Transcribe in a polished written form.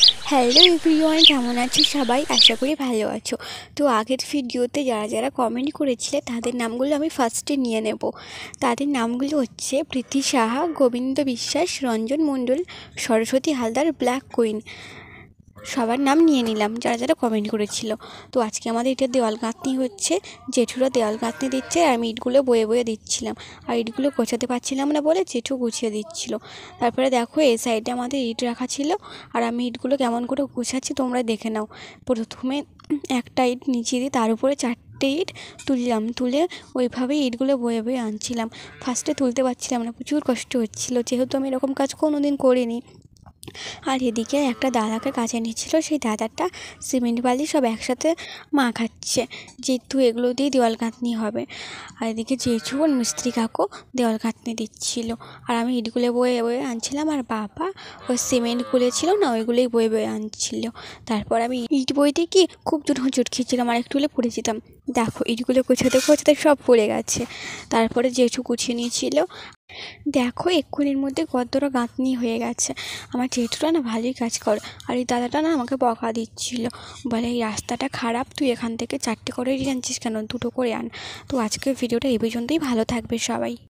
Hello everyone, কেমন আছো সবাই? আশা করি ভালো আছো। তো আগের ভিডিওতে যারা যারা কমেন্ট করেছিলে তাদের নামগুলো আমি ফার্স্টে নিয়ে নেব। তাদের নামগুলো হচ্ছে প্রীতি সাহা, গোবিন্দ বিশ্বাস, রঞ্জন মণ্ডল, সরস্বতী হালদার, ব্ল্যাক কুইন। সবার নাম নিয়ে নিলাম যারা যারা কমেন্ট করেছিল। তো আজকে আমাদের এটা দেওয়াল গাঁথনি হচ্ছে। জেঠুরা দেওয়াল গাঁথনি দিচ্ছে আর আমি ইটগুলো বয়ে বয়ে দিচ্ছিলাম। আর ইটগুলো গোছাতে পারছিলাম না বলে জেঠু গুছিয়ে দিচ্ছিল। তারপরে দেখো এই সাইডে আমাদের ইট রাখা ছিল আর আমি ইটগুলো কেমন করে গুছাচ্ছি তোমরা দেখে নাও। প্রথমে একটা ইট নিচে দিয়ে তার উপরে 4টে ইট তুললাম, তুলে ওইভাবেই ইটগুলো বয়ে বয়ে আনছিলাম। ফার্স্টে তুলতে পারছিলাম না, প্রচুর কষ্ট হচ্ছিলো যেহেতু আমি এরকম কাজ কোনো দিন করিনি। আর এদিকে একটা দাদাকে কাছে নিচ্ছিল, সেই দাদাটা সিমেন্ট বালি সব একসাথে মাখাচ্ছে, যেহেতু এগুলো দিয়ে দেওয়াল গাঁথনি হবে। আর এদিকে জেঠু আর মিস্ত্রি কাকু দেওয়াল গাঁথনি দিচ্ছিল আর আমি ইটগুলো বয়ে বয়ে আনছিলাম। আর বাবা ওই সিমেন্টগুলো ছিল না, ওইগুলোই বয়ে বয়ে আনছিল। তারপর আমি ইট বইতে কি খুব জোর হোঁচট খেয়েছিলাম আর একটু হলে পড়ে যেতাম। দেখো ইটগুলো গোছাতে গোছাতে সব পড়ে গেছে। তারপরে জেঠু গুছিয়ে নিয়েছিল। দেখো এক্ষুনির মধ্যে কতটা গাঁথনি হয়ে গেছে। আমার জেঠুরা না ভালোই কাজ করে। আর এই দাদাটা না আমাকে বকা দিচ্ছিল, বলে এই রাস্তাটা খারাপ, তুই এখান থেকে 4টে করে আনছিস কেন, 2টো করে আন। তো আজকের ভিডিওটা এই পর্যন্তই। ভালো থাকবে সবাই।